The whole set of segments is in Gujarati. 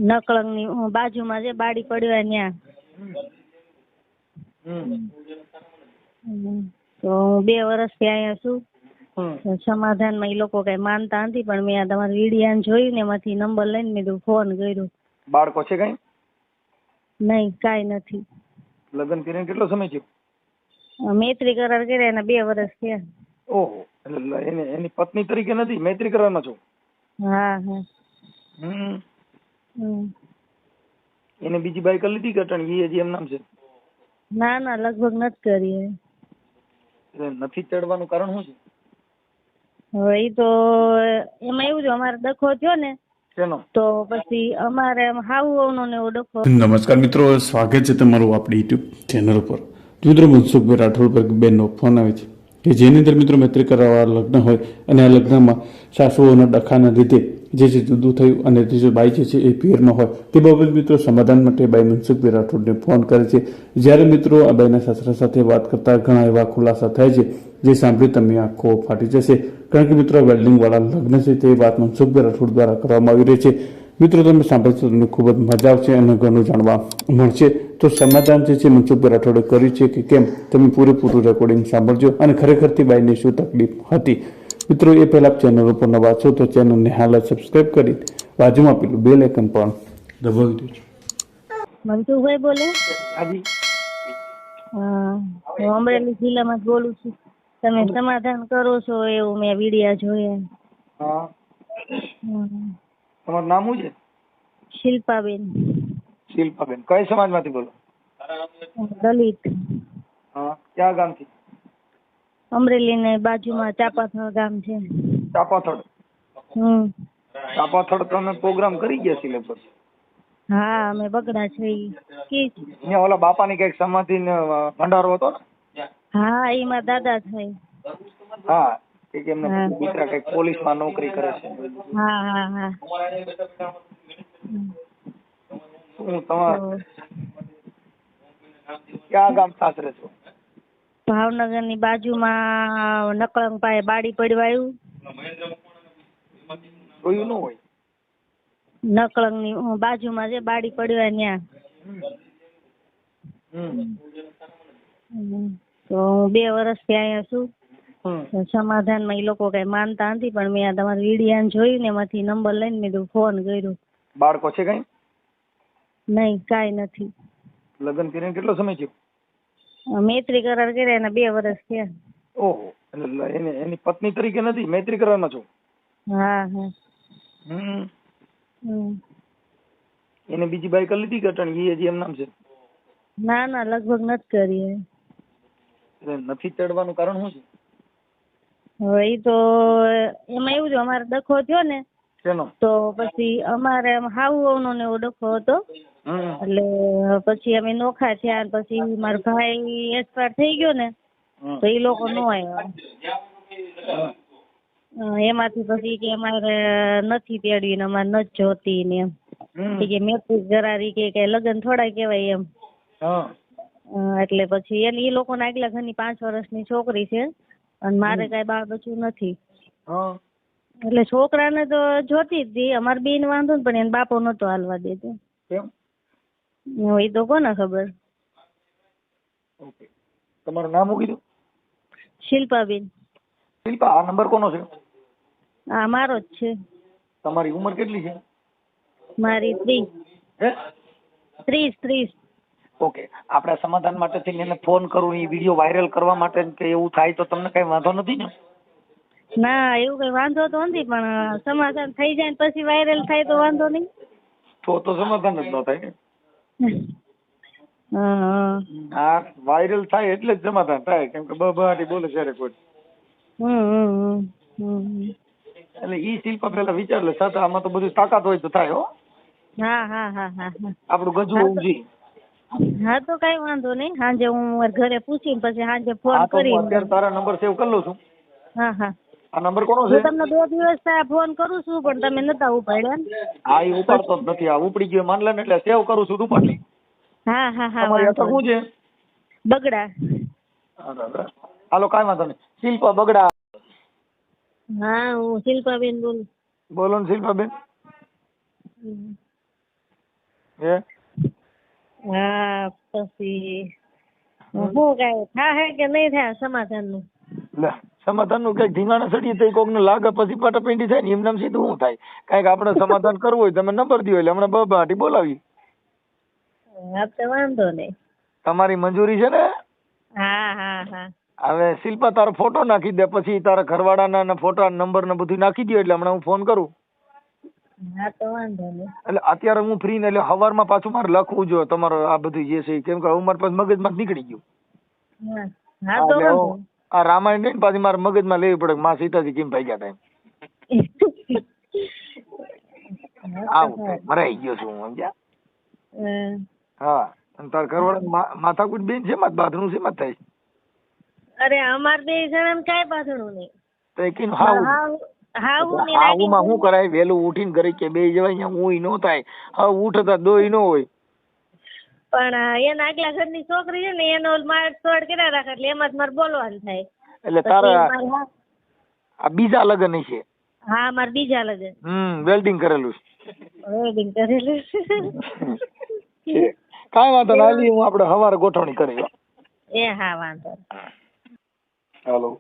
નકળંગ ની બાજુમાં જે બાડી પડી હોય ત્યાં. તો હું 2 વર્ષથી અહીંયા છું. સમાધાનમાં એ લોકો કઈ માનતા નથી, પણ મેં આ તમારા વિડીયો જોયું ને એમાંથી નંબર લઈને મેં ફોન કર્યો. બાળકો છે કઈ? નહીં, કાંઈ નથી. લગ્ન કરીને કેટલો સમય થયો? મૈત્રી કરાર કર્યા એના 2 વર્ષ થયા. ઓહો, એટલે એની પત્ની તરીકે નથી, મૈત્રી કરારમાં છો? હા હા. એને બીજી બાઈ કરી લીધી કે અટણ એ હજી એમ નામ છે? ના ના, લગભગ નથી કરી. નથી ચડવાનું કારણ શું છે? હવે એ તો એમાં એવું છે, અમારે ડખો થયો ને તો પછી અમારે હાઉનો ને એવો ડખો. નમસ્કાર મિત્રો, સ્વાગત છે તમારું આપણી યુટ્યુબ ચેનલ પર. મિત્રો મનસુખભાઈ રાઠોડ પર બેનનો ફોન આવે છે કે જેની અંદર મિત્રો મૈત્રી કરવા લગ્ન હોય અને આ લગ્નમાં સાસુઓના ડખાના લીધે જે છે જુદું થયું અને જે બાઈ છે એ પિયરમાં હોય તે બાબત મિત્રો સમાધાન માટે બાઈ મનસુખભાઈ રાઠોડને ફોન કરે છે. જ્યારે મિત્રો આ બાઈના સાસરા સાથે વાત કરતા ઘણા એવા ખુલાસા થાય છે જે સાંભળી તમે આંખો ફાટી જશે. કારણ કે મિત્રો વેલ્ડિંગવાળા લગ્ન છે તે વાત મનસુખભાઈ રાઠોડ દ્વારા કરવામાં આવી રહી છે. મિત્રો તમે સાંભળશો તમને ખૂબ જ મજા આવશે અને ઘણું જાણવા મળશે. તો સમાધાન જે છે મનસુખભાઈ રાઠોડે કર્યું છે કે કેમ, તમે પૂરેપૂરું રેકોર્ડિંગ સાંભળજો અને ખરેખરથી બાઈને શું તકલીફ હતી. મિત્રો એ પહેલાં ચેનલ ઉપર નવા છો તો ચેનલને હાલ સબસ્ક્રાઈબ કરી બાજુમાં પેલું બેલ આઇકન પણ દબાવી દેજો. મનસુખભાઈ બોલે? હાજી. હા, હું અમરેલી જિલ્લામાં બોલું છું. તમે સમાધાન કરો છો એવું મેં વિડીયો જોયા. હા. તમારું નામ શું છે? શિલ્પાબેન. શિલ્પાબેન, કઈ સમાજમાંથી બોલો? દલિત. હા, ક્યાં ગામથી? અમરેલી ને બાજુમાં ચાપાથળ ગામ છે. ચાપાથળ? ચાપાથળ તમે પ્રોગ્રામ કરી ગયા છીએ લગભગ? હા, અમે બગડા છે. ત્યાં ઓલા બાપાની કઈક સમાધિ ને ભંડારો હતો ને? હા, એમાં દાદા થાય. હા, કે એમના દીકરા કઈક પોલીસમાં નોકરી કરે છે. હા હા હા. હું તમારા ક્યાં ગામ સાસરે છો? ભાવનગર ની બાજુમાં નકળંગ પાસે બાડી પડવાયું. જોયું ન હોય? નકળંગ ની બાજુમાં જે બાડી પડવાય ત્યાં. તો હું 2 વર્ષથી અહીંયા છું. સમાધાનમાં એ લોકો કઈ માનતા નથી, પણ મેં આ તમારા વિડીયો જોયું ને એમાંથી નંબર લઈને મેં ફોન કર્યો. બાળકો છે કઈ? નહીં, કાંઈ નથી. લગ્ન કરીને કેટલો સમય થયો? મૈત્રી કરાર કર્યા એના 2 વર્ષ થયા. ઓહો, એટલે એની પત્ની તરીકે નથી, મૈત્રી કરારમાં છો? હા હા. એને બીજી બાઈ કરી લીધી કે અટણ એ હજી એમ નામ છે? ના ના, લગભગ નથી કરી. નથી ચડવાનું કારણ શું છે? હવે એ તો એમાં એવું છે, અમારે ડખો થયો ને તો પછી અમારે હાઉનો ને એવો ડખો હતો. એટલે પછી અમે નોખા થયા, પછી મારો ભાઈ એક્સપાયર થઈ ગયો ને તો એ લોકો નો આવ્યા. એમાંથી પછી કે અમારે નથી તેડવી ને અમારે નથી જોતી ને એમ કે મેટ્રિક કરારી કે લગ્ન થોડા કેવાય એમ. એટલે પછી એ લોકોને આગલા ઘરની 5 વર્ષની છોકરી છે અને મારે કઈ બાળ બચ્ચું નથી. એટલે છોકરાને તો જોતી જ હતી, અમારે બેન વાંધો ને, પણ એને બાપો નતો હાલવા દેતો. એ તો કોને ખબર. તમારું નામ શું કીધું? શિલ્પાબેન. શિલ્પા, આ નંબર કોનો છે? હા, મારો જ છે. તમારી ઉંમર કેટલી છે? મારી 30. ઓકે, આપણે સમાધાન માટે થઈને એને ફોન કરું, એ વિડીયો વાયરલ કરવા માટે કે એવું થાય તો તમને કઈ વાંધો નથી ને? ના, એવું કઈ વાંધો તો નથી, પણ સમાધાન થઈ જાય પછી વાયરલ થાય તો વાંધો નહીં. તો સમાધાન જ ન થાય ને. હા, વાયરલ થાય એટલે જ સમાધાન થાય, કેમ કે બહાટી બોલે છે કોઈ. એટલે ઈ શિલ્પા પેલા વિચાર લે, છતાં આમાં તો બધું તાકાત હોય તો થાય. હો, હા હા હા હા. આપણું ગજુ હોવું જોઈએ. હા, તો કઈ વાંધો નહીં. સાંજે હું ઘરે પૂછીને પછી સાંજે ફોન કરી. અત્યારે તારા નંબર સેવ કરી લઉં છું. હા હા. આ નંબર કોનો છે? હું તમને 2 દિવસ થયા ફોન કરું છું, પણ તમે નતા ઉપાડ્યા. હા, એ ઉપાડતો જ નથી. આ ઉપડી ગયો માન લે ને, એટલે સેવ કરું છું. ઉપાડ લે. હા હા હા. તમારી અટક શું છે? બગડા. હાલો, કાંઈ વાંધો નહીં. શિલ્પા બગડા. હા, હું શિલ્પાબેન બોલું. બોલો ને શિલ્પાબેન. હે હા પછી શું કાંઈ થાય કે નહીં થાય સમાધાનનું? લે સમાધાનનું કઈક ધીંગાણા સડીએ તો કોકને લાગે પછી પાટાપીંડી થાય ને એમને સીધું શું થાય? કઈક આપણે સમાધાન કરવું હોય તમે નંબર દો એટલે હમણાં બબાટી બોલાવી. હા તો વાંધો નહીં. તમારી મંજૂરી છે ને? હા હા હા. હવે શિલ્પા તારો ફોટો નાખી દે, પછી તારા ઘરવાળાના ફોટા નંબર ને બધું નાખી દો એટલે હમણાં હું ફોન કરું. હા તો વાંધો નહીં. એટલે અત્યારે હું ફ્રી ને એટલે સવારમાં પાછું મારે લખવું જોઈએ તમારો આ બધું જે છે કેમ કે હવે મારે પાછું મગજમાં નીકળી ગયું. હા તો વાંધો નહીં. આ રામાયણ ને પાછી મારે મગજમાં લેવી પડે માં સીતાજી કેમ ભાગ્યા ટાઈમ આવું મરાઈ ગયો છું હું સમજ્યા. હા અને તાર ઘરવાળા માથાકૂટ બેન છે માં બાથરૂમ છે માં થાય? અરે અમાર બે જણાને કાંઈ બાંધણું નહીં. તો એ કીધું હાઉમાં શું કરાય વહેલું ઉઠીને ઘરે કે બે જવાય અહીંયા હું નો થાય. હા ઉઠતા દોઈ નો હોય પણ એના આગલા ઘરની છોકરી છે ને એનો માર તોડ કર્યા રાખે એટલે એમાં જ મારે બોલવાનું થાય. એટલે તારા આ બીજા લગ્ન છે? હા મારે બીજા લગ્ન. વેલ્ડિંગ કરેલું છે? વેલ્ડિંગ કરેલું છે. કાંઈ વાંધો નહીં, હું આપણે સવારે ગોઠવણી કરી. એ હા વાંધો. હેલો.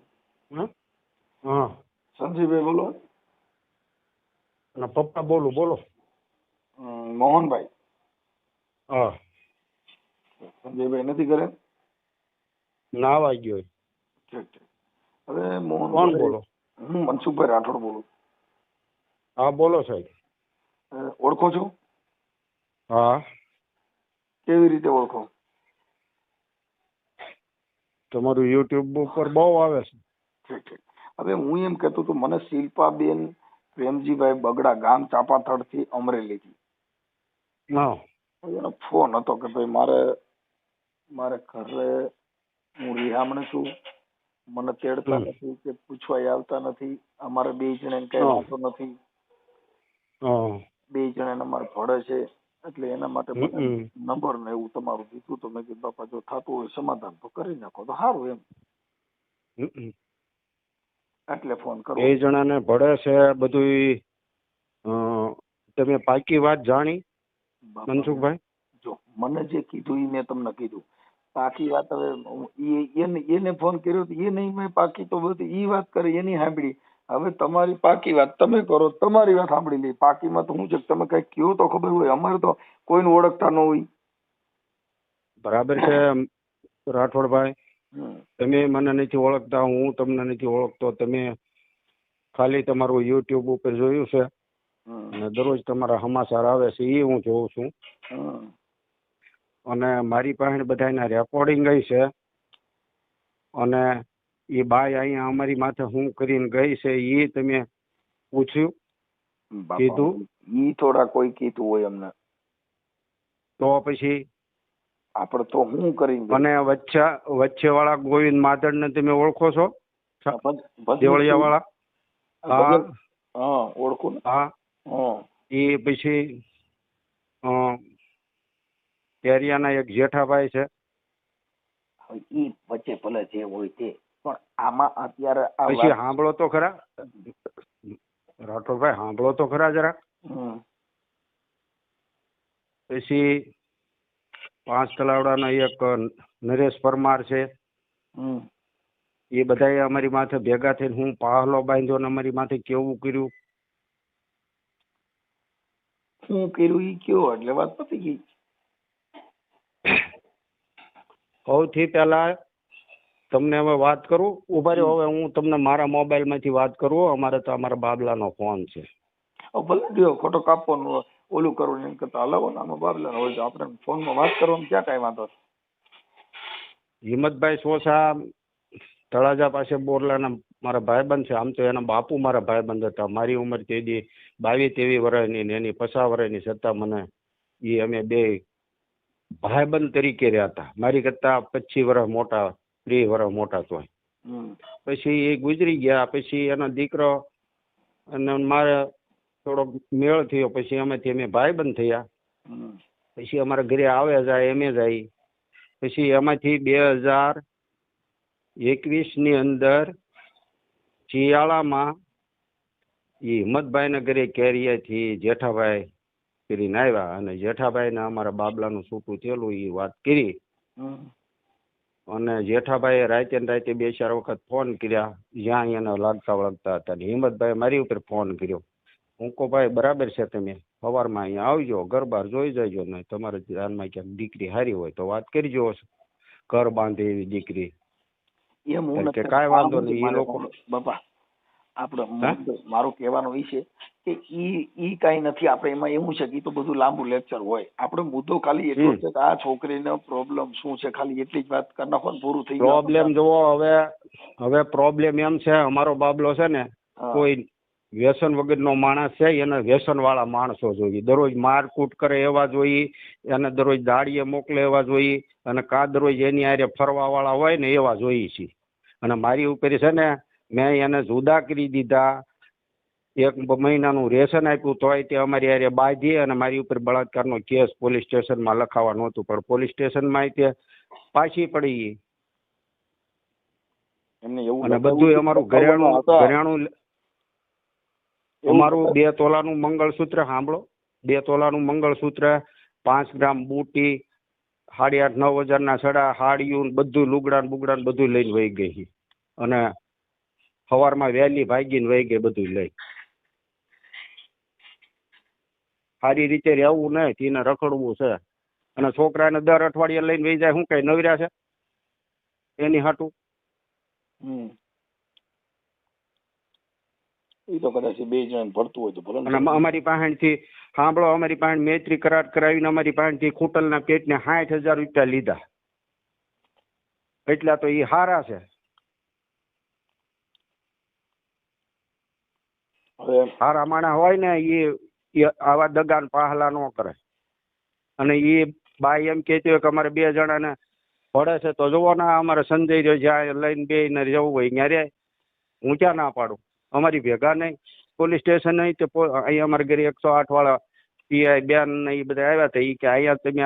હા સંજીવભાઈ બોલો. પપ્પા બોલું, બોલો. મોહનભાઈ. હા સંજયભાઈ નથી કરે? ના આવી ગયો. ઠીક ઠીક. હવે મોહન કોણ બોલો? હું મનસુખભાઈ રાઠોડ બોલું. હા બોલો સાહેબ. ઓળખો છો? હા. કેવી રીતે ઓળખો? તમારું યુટ્યુબ ઉપર બહુ આવે છે. ઠીક ઠીક. હવે હું એમ કહેતો તો મને શિલ્પાબેન પ્રેમજીભાઈ બગડા ગામ ચાપાથડ થી અમરેલી થી એનો ફોન હતો કે ભાઈ મારે ઘરે હું રિહામણ છું, મને તેડતા નથી કે પૂછવા આવતા નથી, અમારે બે જણા કઈ વાંધો નથી, બે જણા અમારે ભળે છે એટલે એના માટે નંબર ને એવું તમારું દીધું તો મેં કીધું બાપા જો થતું હોય સમાધાન તો કરી નાખો તો સારું એમ એટલે ફોન કરો. બે જણાને ભળે છે બધું. તમે પાકી વાત જાણી મનસુખભાઈ? જો મને જે કીધું એ મેં તમને કીધું. પાકી વાત હવે એને ફોન કર્યો એ નહીં મેં પાકી તો બધી ઈ વાત કરી એની સાંભળી. હવે તમારી પાકી વાત તમે કરો, તમારી વાત સાંભળી લે. પાકીમાં તો હું છે તમે કઈ કયો તો ખબર હોય, અમારે તો કોઈને ઓળખતા ન હોય. બરાબર છે રાઠોડભાઈ, તમે મને નથી ઓળખતા, હું તમને નથી ઓળખતો. તમે ખાલી તમારું યુટ્યુબ ઉપર જોયું છે અને દરરોજ તમારા સમાચાર આવે છે એ હું જોઉં છું. અને મારી પાસે બધાના રેકોર્ડિંગ ગઈ છે અને એ બાઈ અહીંયા અમારી માથે શું કરીને ગઈ છે એ તમે પૂછ્યું કીધું? ઈ થોડા કોઈ કીધું હોય અમને તો પછી આપણે તો હું કરી. અને વચ્ચે વાળા ગોવિંદ માધડ ને તમે ઓળખો છો? દેવળિયા વાળા? હા ઓળખું. હા એ પછી એરિયાના એક જેઠાભાઈ છે. ઈ વચ્ચે ભલે જે હોય તે, પણ આમાં અત્યારે પછી સાંભળો તો ખરા રાઠોડભાઈ, સાંભળો તો ખરા જરા. પછી 5 તલાવડાના એક નરેશ પરમાર છે. એ બધા અમારી માથે ભેગા થઈને હું પાહલો બાંધ્યો ને અમારી માથે કેવું કર્યું. હું કર્યું ઈ કયો એટલે વાત પતી ગઈ. સૌથી પહેલા તમને હવે વાત કરું, ઉભા રહ્યો. હવે હું તમને મારા મોબાઈલ માંથી વાત કરું. અમારે તો અમારા બાબલાનો ફોન છે. ભલે દો ખોટો કાપવાનો ઓલું કરવું એમ કરતા હલાવો ને આમાં બાબલાનો હોય તો આપણે ફોનમાં વાત કરવામાં ક્યાં કાંઈ વાંધો. હિંમતભાઈ સોસા તળાજા પાસે બોરલાના મારા ભાઈબંધ છે. આમ તો એના બાપુ મારા ભાઈબંધ હતા. મારી ઉંમર તેથી 22-23 વર્ષની ને એની 50 વર્ષની છતાં મને એ અમે બે ભાઈબંધ તરીકે રહ્યા હતા. મારી કરતા 25 વર્ષ મોટા, 30 વર્ષ મોટા તો. પછી એ ગુજરી ગયા. પછી એનો દીકરો અને મારે થોડો મેળ થયો. પછી અમે ભાઈબંધ થયા. પછી અમારા ઘરે આવે જાય એમ જાય. પછી એમાંથી 2021 ની અંદર શિયાળામાં એ હિંમતભાઈ ના ઘરે કેરીએથી જેઠાભાઈ કરીને આવ્યા અને જેઠાભાઈ ને અમારા બાબલાનું છૂટું થયેલું એ વાત કરી. અને જેઠાભાઈએ રાતે ને રાતે 2-4 વખત ફોન કર્યા જ્યાં એને લાગતા વળગતા હતા. હિંમતભાઈ મારી ઉપર ફોન કર્યો. હું કહું ભાઈ બરાબર છે, તમે સવારમાં અહીંયા આવજો, ઘર બહાર જોઈ જજો ને તમારે ધ્યાનમાં ક્યાંક દીકરી હારી હોય તો વાત કરજો, ઘર બાંધે એવી દીકરી. કે કાંઈ વાંધો નહીં. એ લોકો બાપા આપણે મારું કહેવાનો એ છે કે ઈ કાંઈ નથી. આપણે એમાં એવું છે કે ઈ તો બધું લાંબુ લેક્ચર હોય. આપણો મુદ્દો ખાલી એટલો છે કે આ છોકરીનો પ્રોબ્લેમ શું છે, ખાલી એટલી જ વાત કરી નાખો ને પૂરું થઈ ગયું. પ્રોબ્લેમ જોવો, હવે પ્રોબ્લેમ એમ છે, અમારો બાબલો છે ને કોઈ વ્યસન વગરનો માણસ છે, એને વ્યસન વાળા માણસો જોઈએ. દરરોજ મારકૂટ કરે એવા જોઈએ, એને દરરોજ દાડીએ મોકલે એવા જોઈએ, અને કાં દરરોજ એની હારે ફરવા વાળા હોય ને એવા જોઈએ છે. અને મારી ઉપર છે ને મેં એને જુદા કરી દીધા. 1 મહિનાનું રેશન આપ્યું તોય તે અમારી હારે બાંધી અને મારી ઉપર બળાત્કારનો કેસ પોલીસ સ્ટેશનમાં લખાવા નહોતું, પણ પોલીસ સ્ટેશનમાં તે પાછી પડી. અને બધું અમારું ઘરેણું અમારું 2 તોલાનું મંગળસૂત્ર, સાંભળો, 2 તોલાનું મંગળસૂત્ર, 5 ગ્રામ બુટી, 8,5-9 હજારના સડા, હાડિયું, બધું લુગડા બુગડા બધું લઈને વહી ગઈ. અને સવારમાં વહેલી ભાગીને વહી ગઈ બધું લઈ. સારી રીતે રહેવું નહીં, તેને રખડવું છે. અને છોકરાને દર અઠવાડિયે લઈને વહી જાય. શું કઈ નવર્યા છે એની હાટું? એ તો કદાચ 2 જણ ભરતું હોય તો ભલે. અને અમારી પાસેથી સાંભળો, અમારી પાસે મૈત્રી કરાર કરાવીને અમારી પાસેથી ખૂટલના પેટને 60,000 રૂપિયા લીધા. એટલા તો એ હારા છે. હારા માણસ હોય ને એ આવા દગાન પાહલા ન કરે. અને એ બાઈ એમ કહેતી હોય કે અમારે 2 જણાને પડે છે તો જોવો ના, અમારે સંજય રહ્યો જ્યાં લઈને 2 ને જવું હોય ત્યાં રે. હું ક્યાં ના પાડું? અમારી ભેગા નહીં, પોલીસ સ્ટેશન નહીં. તે અહીંયા અમારા ઘરે 108 વાળા પીઆઈ બેન ને એ બધા આવ્યા હતા. એ કે અહીંયા તમે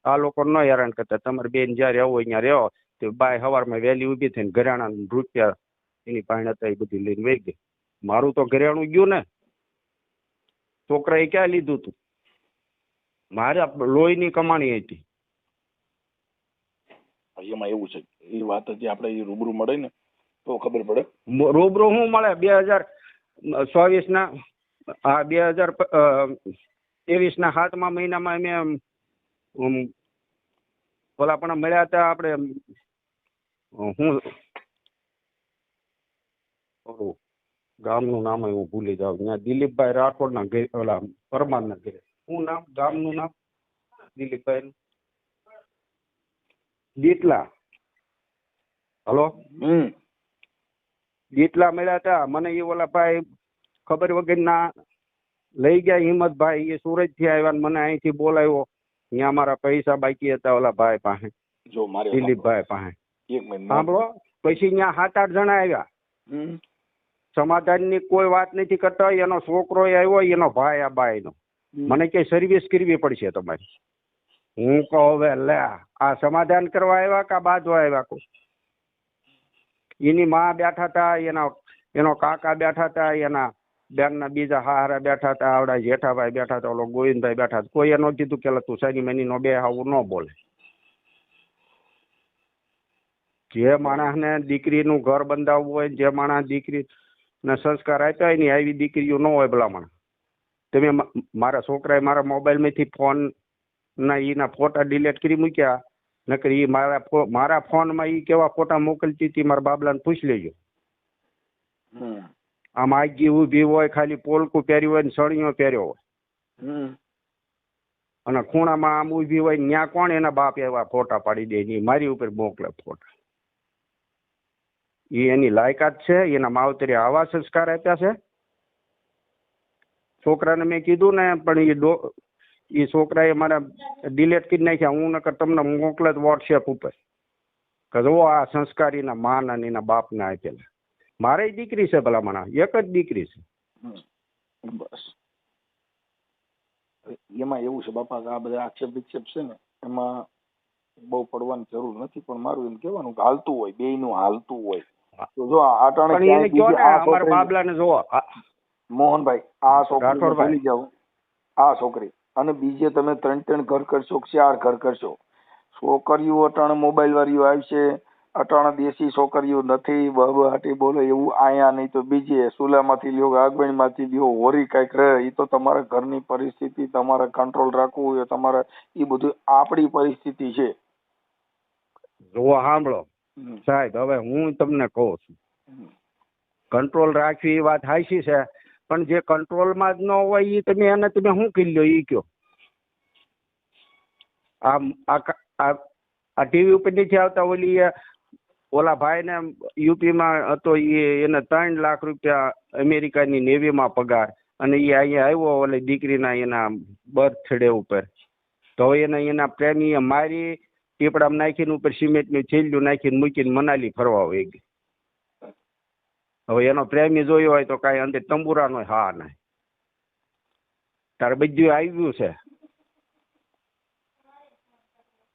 આ લોકો ન હેરાન કરતા, તમારે બેન જ્યાં રહેવું હોય ત્યાં રહો. તો બાય સવારમાં વહેલી ઊભી થઈને ઘરેણા રૂપિયા એની પાસે હતા એ બધી લઈને વહી ગઈ. મારું તો ઘરેણું ગયું ને, છોકરાએ ક્યાં લીધું તું? મારે લોહીની કમાણી હતી. એમાં એવું છે, એ વાત હજી આપણે રૂબરૂ મળે ને તો ખબર પડે. રૂબરૂ શું મળે? 2024 ના 2023 ના 7મા મહિનામાં અમે ઓલા પણ મળ્યા હતા. આપણે હું ગામનું નામ હું ભૂલી જાઉં. ત્યાં દિલીપભાઈ રાઠોડના ઘરે, ઓલા પરમારના ઘરે. શું નામ ગામનું નામ? દિલીપભાઈ દીટલા. હલો, દીટલા મળ્યા હતા. મને એ ઓલા ભાઈ ખબર વગર ના લઈ ગયા. હિંમતભાઈ એ સુરત થી આવ્યા ને મને અહીંથી બોલાવ્યો. ત્યાં મારા પૈસા બાકી હતા ઓલા ભાઈ પાસે, દિલીપભાઈ પાસે. સાંભળો, પછી ત્યાં 7-8 જણા આવ્યા. સમાધાનની કોઈ વાત નથી કરતા. એનો છોકરો આવ્યો, એનો ભાઈ આ બાઈનો. મને કે સર્વિસ કરવી પડશે તમારી. હું કહું હવે લે, આ સમાધાન કરવા આવ્યા કે બાજવા આવ્યા? કો એની માં બેઠા હતા, એનો કાકા બેઠા હતા, એના બેનના બીજા હારા બેઠા હતા, આવડા જેઠાભાઈ બેઠા હતા, ઓલો ગોવિંદભાઈ બેઠા હતા. કોઈ એનો કીધું કે તું સાની મની નો બે આવું ન બોલે. જે માણસને દીકરીનું ઘર બંધાવવું હોય, જે માણસ દીકરીને સંસ્કાર આપ્યા હોય ને આવી દીકરીઓ ન હોય ભલામણ. તમે મારા છોકરાએ મારા મોબાઈલમાંથી ફોન ના એના ફોટા ડિલીટ કરી મૂક્યા. નકર એ મારા ફોનમાં એ કેવા ફોટા મોકલતી હતી મારા બાબલાને પૂછી લેજો. આમ આગી ઊભી હોય, ખાલી પોલકું પહેર્યું હોય ને સળિયો પહેર્યો હોય, અને ખૂણામાં આમ ઊભી હોય, ત્યાં કોણ એના બાપ એવા ફોટા પાડી દે? ની મારી ઉપર મોકલે ફોટા. એ એની લાયકાત છે? એના માવતરે આવા સંસ્કાર આપ્યા છે? છોકરાને મેં કીધું ને, પણ એ છોકરાએ મારા ડિલેટ કરી નાખ્યા. હું નકર તમને મોકલે વોટ્સએપ ઉપર કે જો આ સંસ્કારીના માન અને એના બાપને આપેલા. મારે દીકરી છે ભલામણા, એક જ દીકરી છે. બસ એમાં એવું છે બાપા, આ બધા આક્ષેપ વિક્ષેપ છે ને એમાં બહુ પડવાની જરૂર નથી. પણ મારું એમ કેવાનું કે હાલતું હોય, બેયનું હાલતું હોય તો જો અમારા બાબલાને જોવો મોહનભાઈ, આ છોકરી ભૂલી જાવ, આ છોકરી અને બીજે તમે 3 ઘર કરશો, 4 ઘર કરશો. છોકરીઓ અટાણે મોબાઈલ વાળીઓ આવશે, અટાણે દેશી છોકરીઓ નથી, બહાટી બોલે એવું આયા નહીં તો બીજે સુલામાંથી લ્યો, આગબણીમાંથી લ્યો, હોરી કાંઈક રહે. એ તો તમારા ઘરની પરિસ્થિતિ, તમારે કંટ્રોલ રાખવું હોય તમારે, એ બધું આપણી પરિસ્થિતિ છે. જો સાંભળો સાહેબ, હવે હું તમને કહું છું, કંટ્રોલ રાખવી એ વાત હાચી છે, પણ જે કંટ્રોલમાં જ ન હોય એ તમે એને તમે શું કરી લો એ કયો. આ ટીવી ઉપર નથી આવતા, ઓલા ભાઈને યુપીમાં હતો, એને 3 લાખ રૂપિયા અમેરિકાની નેવીમાં પગાર, અને એ અહીંયા આવ્યો ઓલી દીકરીના એના બર્થડે ઉપર, તો એના પ્રેમીએ મારી, પીપળામાં નાખીને ઉપર સિમેન્ટનું થેલિયું નાખીને મૂકીને મનાલી ફરવા હોય ગઈ. હવે એનો પ્રેમી જોયો હોય તો કાંઈ અંદર તંબુરાનો હા નહીં. તારે બધું આવ્યું છે.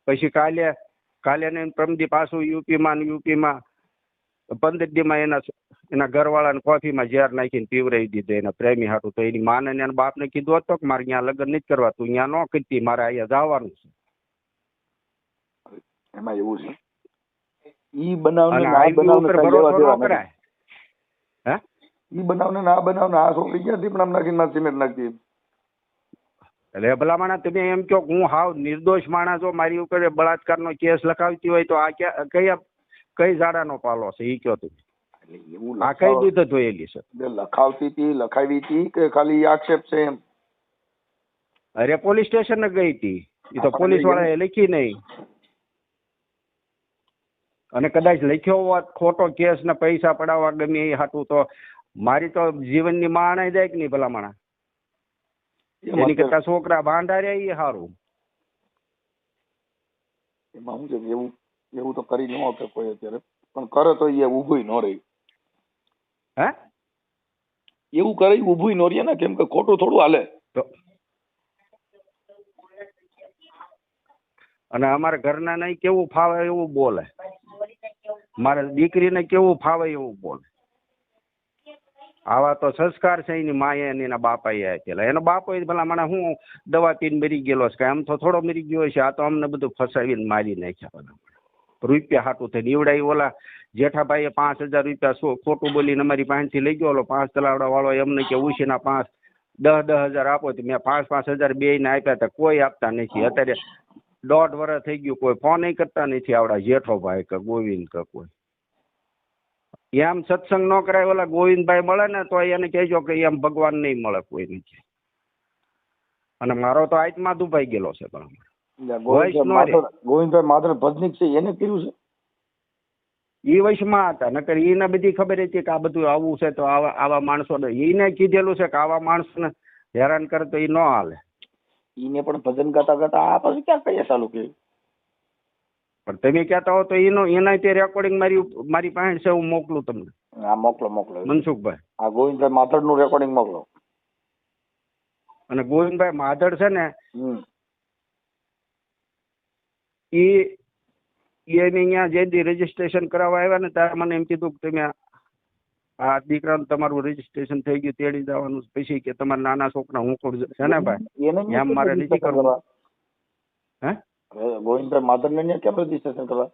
પછી કાલે ને પ્રમદી પાછું યુપીમાં 15 દીમાં એના ઘરવાળાને કોફીમાં ઝેર નાખીને પીવરાવી દીધો એના પ્રેમી હાટું. તો એની માને એના બાપને કીધું હતો કે મારે ત્યાં લગ્ન નથી કરવા, તું ત્યાં ન કરતી, મારે અહીંયા જવાનું છે. એમાં એવું છે, ઈ બનાવને ના કરાય. હે, ઈ બનાવને ના બનાવને આ છોકરી ક્યાં દીપડામાં નાખીને સિમેન્ટ નાખતી. એટલે ભલા માણસ તમે એમ કહો હું હાવ નિર્દોષ માણસ, જો મારી ઉપર બળાત્કારનો કેસ લખાવતી હોય તો આ કઈ ઝાડાનો પાલો છે એ કહો તમે. આ કઈ રીતે જોયેલી છે? લખાવતી હતી, લખાવી હતી કે ખાલી આક્ષેપ છે એમ? અરે પોલીસ સ્ટેશન ગઈ હતી, એ તો પોલીસ વાળાએ લખી નહીં. અને કદાચ લખ્યો હોત ખોટો કેસ ને પૈસા પડાવવા ગમે એ હાટું, તો મારી તો જીવનની માણે જાય કે નહીં ભલા માણા. એની કરતા છોકરા ભાંડાર્યા એ સારું. એમાં શું છે, એવું તો કરી ન શકે કોઈ અત્યારે, પણ કરે તો એ ઊભું ન રહી. હે, એવું કરે ઊભું ન રહે ને, કેમ કે ખોટું થોડું હાલે. અને અમારા ઘરના નહીં કેવું ફાવે એવું બોલે, મારા દીકરીને કેવું ફાવે એવું બોલે. આવા તો સંસ્કાર છે એની માએ અને એના બાપાએ આપેલા. એનો બાપો ભલા મને હું દવા પીને મરી ગયેલો છે, આમ તો થોડો મરી ગયો છે. આ તો અમને બધું ફસાવીને મારી નાખ્યા બધા. રૂપિયા હાટું થઈને ઈવડાઈ ઓલા જેઠાભાઈએ 5000 રૂપિયા ખોટું બોલીને અમારી પાસેથી લઈ ગયો. ઓલો 5 તલાવડા વાળો એમને કે ઉછીના 10,000 આપો, તો મેં 5,000 બેયને આપ્યા હતા, કોઈ આપતા નથી. અત્યારે 1.5 વર્ષ થઈ ગયું, કોઈ ફોન કરતા નથી આવડા જેઠોભાઈ કે ગોવિંદ કે કોઈ. એમ સત્સંગ ન કરાય, ઓલા ગોવિંદભાઈ મળે ને તો એને કહેજો કે એમ ભગવાન નહીં મળે કોઈ નથી. અને મારો તો આત્મા દુભાઈ ગયેલો છે. ગોવિંદભાઈ માત્ર ભજનિક છે, એને કર્યું છે. એ વયસમાં હતા, નકર એને બધી ખબર હતી કે આ બધું આવું છે, તો આવા માણસો એને કીધેલું છે કે આવા માણસોને હેરાન કરે તો એ ન હાલે. એને પણ ભજન ગાતા ગાતા આ પછી ક્યાં કહીએ ચાલુ કે. પણ તમે કહેતા હો તો એના તે રેકોર્ડિંગ મારી પાસે છે, હું મોકલું તમને. હા, મોકલો મનસુખભાઈ. આ ગોવિંદભાઈ માધડ નું રેકોર્ડિંગ મોકલો. અને ગોવિંદભાઈ માધડ છે ને, એ અહીંયા જે રજીસ્ટ્રેશન કરાવવા આવ્યા ને ત્યારે મને એમ કીધું કે તમે આ દીકરાનું તમારું રજીસ્ટ્રેશન થઈ ગયું, તેડી જવાનું. પછી કે તમારા નાના છોકરા હું કોણ છે ને ભાઈ, એમ મારે નથી કરવું. હે, ગોવિંદભાઈ માધડ ને કેમ રજીસ્ટ્રેશન કરવા?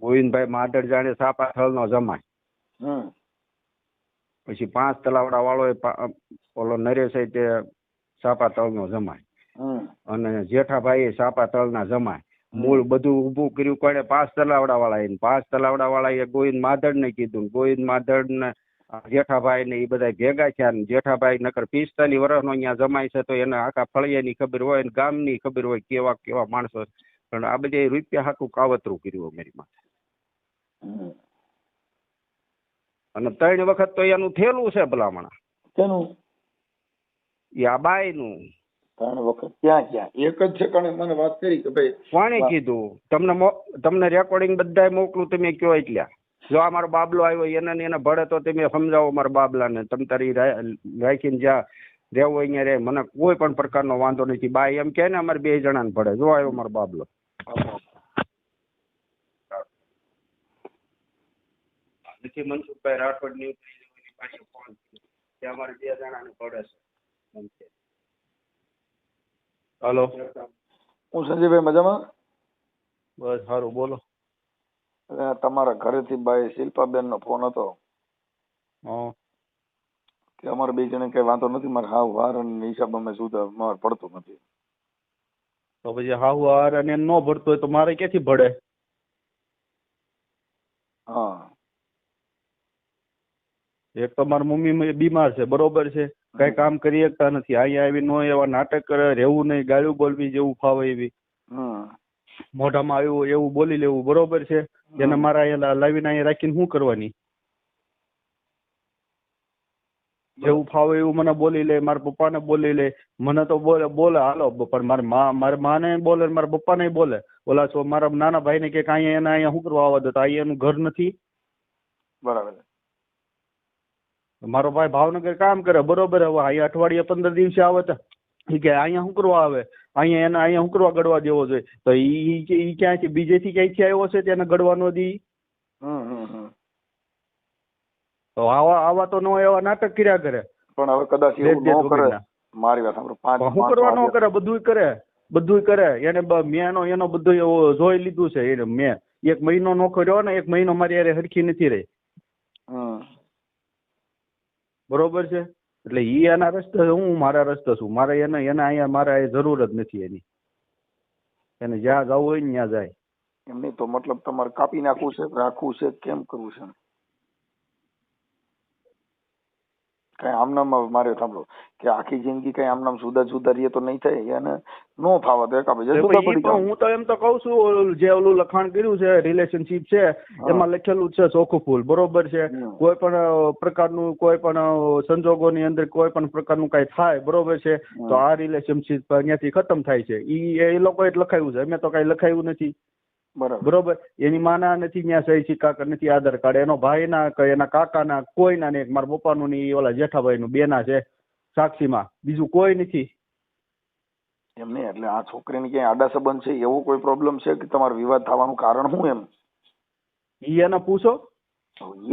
ગોવિંદભાઈ માધડ જાણે સાપા થળ નો જમાય. પછી 5 તલાવડા વાળો ઓલો નરેશ તે સાપા તળ નો જમાય, અને જેઠાભાઈ સાપા તળ ના જમાય. મૂળ બધું ઊભું કર્યું કોણે? 5 તલાવડા વાળા. 5 તલાવડા વાળા એ ગોવિંદ માધડ ને કીધું. ગોવિંદ માધડ ને જેઠાભાઈ ને એ બધા ભેગા થયા. જેઠાભાઈ નકર 45 વર્ષનો અહીંયા જમાય છે, તો એને આખા ફળિયાની ખબર હોય, ગામની ખબર હોય કેવા કેવા માણસો. પણ આ બધા રૂપિયા હાટું કાવતરું કર્યું અમારી માથે. અને 3 વખત તો એનું થયેલું છે ભલામણા. કેનું? એ આ બાઈ નું 3 વખત. ક્યાં એક જ છે? કણે મને વાત કરી કે ભાઈ કોણે કીધું? તમને રેકોર્ડિંગ બધા મોકલું, તમે કયો. એટલે જો આ મારો બાબલો આવ્યો એને ભળે તો તમે સમજાવો મારા બાબલાને. તમે તારી રાખીને જ્યાં રહેવું અહીંયા રહે, મને કોઈ પણ પ્રકારનો વાંધો નથી. બાઈ એમ કે ને અમારે 2 જણાને ભળે. જો આવ્યો મારો બાબલો. નથી મનસુખભાઈ રાઠોડ ની પાસે ફોન, અમારે 2 જણાને ભળે છે. હાલો. હું સંજયભાઈ મજામાં. બસ સારું, બોલો. તમારા ઘરેથી ભાઈ શિલ્પાબેન નો ફોન હતો કે અમારે બે જણે કઈ વાંધો નથી, મારે હાવ વાર અને હિસાબ અમે સુધા મારે પડતું નથી. તો પછી હાવ વાર અને ન ભરતો હોય તો મારે ક્યાંથી ભળે? હા, એક તો મારી મમ્મી બીમાર છે, બરોબર છે, કઈ કામ કરી શકતા નથી. અહીંયા આવી નો એવા નાટક કરે, રહેવું નહીં, ગાળું બોલવી જેવું ફાવે એવી, મોઢામાં આવ્યું એવું બોલી લેવું, બરોબર છે. એને મારા અહીંયા લાવીને અહીંયા રાખીને શું કરવાની? જેવું ફાવે એવું મને બોલી લે, મારા પપ્પાને બોલી લે, મને તો બોલે હાલો, પણ મારી માને બોલે, મારા પપ્પાને બોલે. ઓલા છો મારા નાના ભાઈને કે અહીંયા એને અહીંયા શું કરવા આવવા દો? અહીંયા એનું ઘર નથી. બરાબર. મારો ભાઈ ભાવનગર કામ કરે, બરોબર. હવે અહીંયા અઠવાડિયે 15 દિવસે આવે તો કે અહીંયા શું કરવા આવે? અહીંયા એને અહીંયા શું કરવા ગડવા દેવો જોઈએ? તો ઈ ક્યાંથી બીજેથી ક્યાંથી આવ્યો છે તેને ગડવા ન દી? તો આવા તો નો એવા નાટક કર્યા કરે. પણ હવે કદાચ એવું ન કરે, મારી વાત સાંભળો, શું કરવા ન કરે? બધુંય કરે. એને મેં એનો બધું જોઈ લીધું છે. એને મેં 1 મહિનો નોખો રહ્યો ને, 1 મહિનો મારી યારે હરખી નથી રહી, બરોબર છે. એટલે ઈ એના રસ્તે, હું મારા રસ્તે છું. મારે એને અહીંયા મારે જરૂર જ નથી એની. એને જ્યાં જવું હોય ને ત્યાં જાય. એમ નહીં તો મતલબ તમારે કાપી નાખવું છે, રાખવું છે, કેમ કરવું છે? કઈ આમનામ મારે સાંભળો કે આખી જિંદગી કઈ આમનામ જુદા જુદા રહીએ તો નહીં થાય. એને નો ફાવે તો એકા બીજા જુદા પડી જાય. હું તો એમ તો કઉ છું, જે ઓલું લખાણ કર્યું છે રિલેશનશીપ છે, એમાં લખેલું છે ચોખ્ખું ફૂલ, બરોબર છે. કોઈ પણ પ્રકારનું, કોઈ પણ સંજોગોની અંદર કોઈ પણ પ્રકારનું કઈ થાય, બરોબર છે, તો આ રિલેશનશીપ અહીંયાથી ખતમ થાય છે. એ લોકોએ જ લખાયું છે, અમે તો કઈ લખાયું નથી, બરોબર. એની માના નથી ત્યાં સહી સિક્કા નથી, આધાર કાર્ડ એનો ભાઈના કે એના કાકાના કોઈના નહીં, મારા પપ્પાનું ની ઓલા જેઠાભાઈનું બેના છે સાક્ષીમાં, બીજું કોઈ નથી. એમ નહીં, એટલે આ છોકરીને ક્યાંય આડા સંબંધ છે એવો કોઈ પ્રોબ્લેમ છે કે તમારો વિવાદ થવાનું કારણ શું? એમ ઈ એને પૂછો.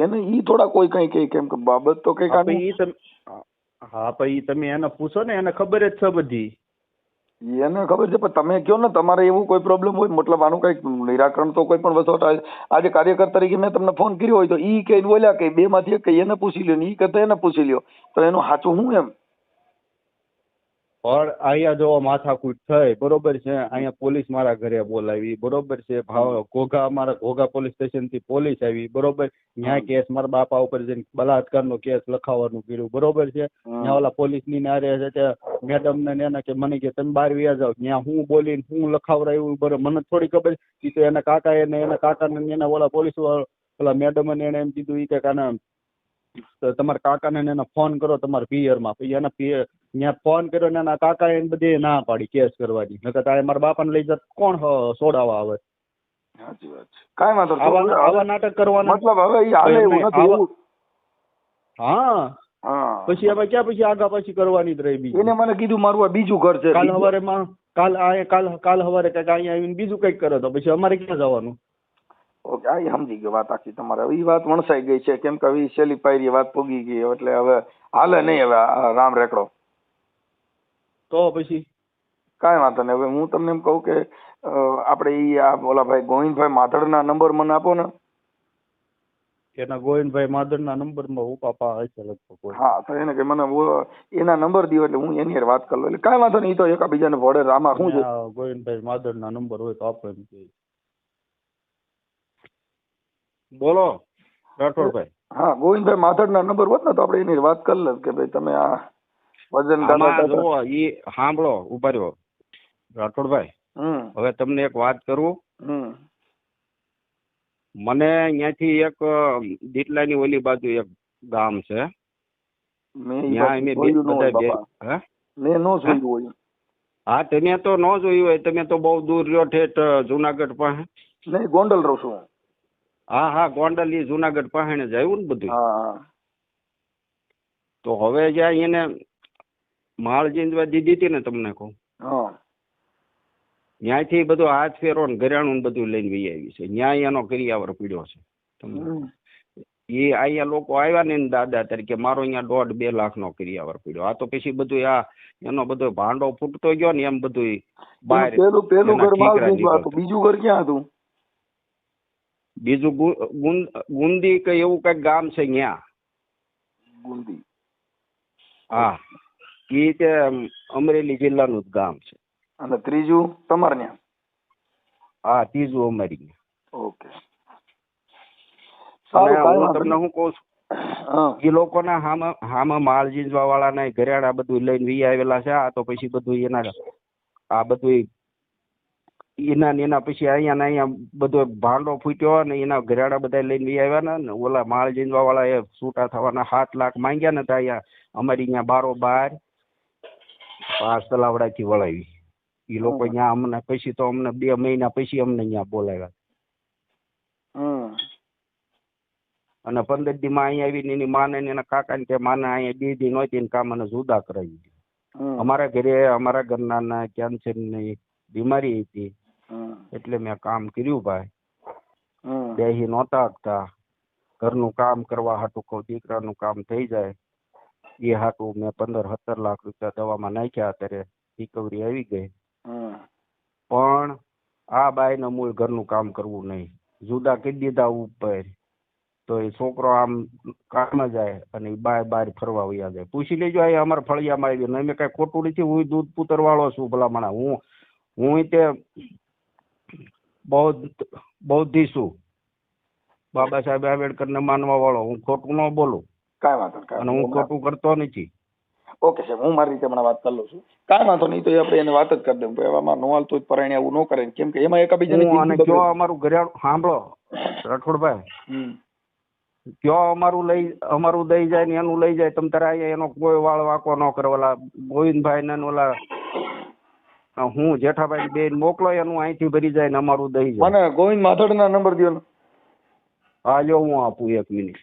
એને ઈ થોડા કોઈ કઈ કઈ કેમ કે બાબત તો કઈ કામ. હા, પછી તમે એને પૂછો ને, એને ખબર જ છે બધી. એને ખબર છે, પણ તમે કયો ને તમારે એવું કોઈ પ્રોબ્લેમ હોય, મતલબ આનું કઈક નિરાકરણ તો કોઈ પણ વસ્તુ. આજે કાર્યકર તરીકે મેં તમને ફોન કર્યો હોય તો ઈ કઈ બોલ્યા કે 2 માંથી એક એને પૂછી લ્યો ને ઈ કરતા એને પૂછી લ્યો, તો એનું સાચું શું? એમ પણ અહીંયા જો માથાકૂટ થઈ, બરોબર છે, અહીંયા પોલીસ મારા ઘરે બોલાવી, બરોબર છે, ઘોઘા મારા ઘોઘા પોલીસ સ્ટેશન થી પોલીસ આવી, બરોબર. ત્યાં કેસ મારા બાપા ઉપર જઈને બલાત્કારનો કેસ લખાવવાનું કર્યું, બરોબર છે. ત્યાં ઓલા પોલીસ ની નારે છે તે મેડમ ને એના કે મને કે તમે બહાર વ્યા જાવ, ત્યાં હું બોલીને હું લખાવરાયું, બરોબર. મને થોડી ખબર ઈ તો એના કાકા એના કાકાને એના ઓલા પોલીસ ઓલા મેડમ ને એને એમ કીધું ઈ કે કાના તમારા કાકાને એને ફોન કરો તમારા પિયરમાં. પછી એના ત્યાં ફોન કર્યો ને એના કાકા એને બધી ના પાડી કેસ કરવાની. નકર તારે મારા બાપાને લઈ જત કોણ છોડાવવા આવે? સાચી વાત છે. કાઈ વાંધો નહીં, આવા નાટક કરવાના મતલબ હવે ઈ હાલે એવું નથી. હા, પછી હવે ક્યાં પછી આગા પાછી કરવાની જ રહી. બીજી એને મને કીધું મારું આ બીજું ઘર છે. કાલ હવારે કાલ હવારે કઈક અહીંયા આવીને બીજું કઈક કરે તો પછી અમારે ક્યાં જવાનું? ઓકે, આ સમજી ગયો વાત આખી તમારે. હવે વાત વણસાઈ ગઈ છે, કેમ કે હવે છેલ્લી પાયરી વાત પૂગી ગઈ, એટલે હવે હાલે નહીં. હવે રામ રેકડો તો પછી કાંઈ વાંધો નહીં. હવે હું તમને એમ કહું કે આપણે ઈ આ ઓલા ભાઈ ગોવિંદભાઈ માધડના નંબર મને આપો ને. એના ગોવિંદભાઈ માધડના નંબર માં હું પાપા હશે લગભગ. હા, તો એને કે મને એના નંબર દીધો એટલે હું એની વાત કરી લઉં. એટલે કાંઈ વાંધો નહીં, તો એકાબીજાને ભળે. આમાં શું છે, ગોવિંદભાઈ માધડના નંબર હોય તો આપો એમ કે. બોલો રાઠોડભાઈ. હા, ગોવિંદભાઈ માધડના નંબર હોત ને તો આપણે એની વાત કરી લે કે ભાઈ તમે આ વજન સાંભળો, ઉભા રહ્યો રાઠોડભાઈ. હવે તમને એક વાત કરું. મને અહીંયાથી એક દીટલાની ઓલી બાજુ એક ગામ છે, હા તમે તો ન જોયું હોય, તમે તો બહુ દૂર રહ્યો, ઠેઠ જુનાગઢ પાસે. નહીં, ગોંડલ રહું છું. હા, ગોંડલ એ જુનાગઢ પાસે જ આવ્યું ને બધું. તો હવે જ્યાં એને માળ જીંદવા દીધી હતી ને, તમને કહું, ત્યાંથી બધું હાથ ફેરો ને ઘરેણું બધું લઈને વહી આવી છે. ન્યાય એનો કરિયાવર પીડ્યો છે. એ અહીંયા લોકો આવ્યા ને દાદા તરીકે મારો અહીંયા 1.5-2 લાખનો કરિયાવર પડ્યો. આ તો પછી બધું આ એનો બધો ભાંડો ફૂટતો ગયો ને એમ બધું બહાર. પેલું ઘર માલજીભાઈ હતું, બીજું ઘર ક્યાં હતું? બીજું ગુંદી કે એવું કઈક ગામ છે ત્યાં. ગુંદી? હા, એ તે અમરેલી જિલ્લાનું જ ગામ છે. અને ત્રીજું તમારે ત્યાં? હા, ત્રીજું અમારી. ઓકે, હું તમને શું કઉ છું, એ લોકોના હામાં માલ જીંજવા વાળા ઘરેડા બધું લઈને વી આવેલા છે. આ તો પછી બધું એના આ બધું એના પછી અહીંયા બધો ભાંડો ફૂટ્યો ને એના ઘરેડા બધા લઈને વી આવ્યા ને ઓલા માલ જીંજવા વાળા એ છૂટા થવાના 7 લાખ માંગ્યા ને ત્યાં અમારી અહીંયા 12 5 તલાવડાથી વળાવી. એ લોકો અહીંયા અમને પછી તો અમને 2 મહિના પછી અમને અહીંયા બોલાવ્યા. અને 15 દી માં અહીંયા આવીને એની માને એના કાકા ને માને અહીંયા 2 દી નહોતી ને કામ મને જુદા કરાવી દીધા. અમારા ઘરે અમારા ઘરના કેન્સર ની બીમારી હતી એટલે મેં કામ કર્યું ભાઈ. બેહી નહોતા શકતા, ઘરનું કામ કરવા હાટું કહું દીકરાનું કામ થઈ જાય એ હાટું મેં 15-17 લાખ રૂપિયા દવામાં નાખ્યા. અત્યારે રિકવરી આવી ગઈ. પણ આ બાઈ ને મૂળ ઘરનું કામ કરવું નહીં, જુદા કરી દીધા ઉપર તો એ છોકરો આમ કામ જાય અને બાય બહાર ફરવા વયા જાય. પૂછી લેજો આ અમારા ફળિયામાં આવી ને, મેં કઈ ખોટું નથી. હું દૂધ પુત્ર વાળો છું ભલામણા. હું તે બૌદ્ધિ છું, બાબા સાહેબ આંબેડકર ને માનવા વાળો. હું ખોટું ન બોલું. કાંઈ વાંધો નહીં, અને હું ખોટું કરતો નથી. ઓકે સાહેબ, હું મારી રીતે હમણાં વાત કરી લઉં છું. કાંઈ વાંધો નહીં, તો આપણે એને વાત જ કરી દઉં. એમાં નો હાલતું પરાયણે આવું ન કરે, કેમ કે એમાં એકબીજાને અને જો અમારું ઘરેણું સાંભળો રાઠોડભાઈ, કયો અમારું દઈ જાય ને એનું લઈ જાય. તમ તારે અહીંયા એનો કોઈ વાળ વાંકો ન કરે. ઓલા ગોવિંદભાઈ ને ઓલા હું જેઠાભાઈ બેન મોકલો, એનું અહીંથી ભરી જાય ને અમારું દઈ જાય. મને ગોવિંદ માથડ ના નંબર દો ને. હા, જો હું આપું 1 મિનિટ.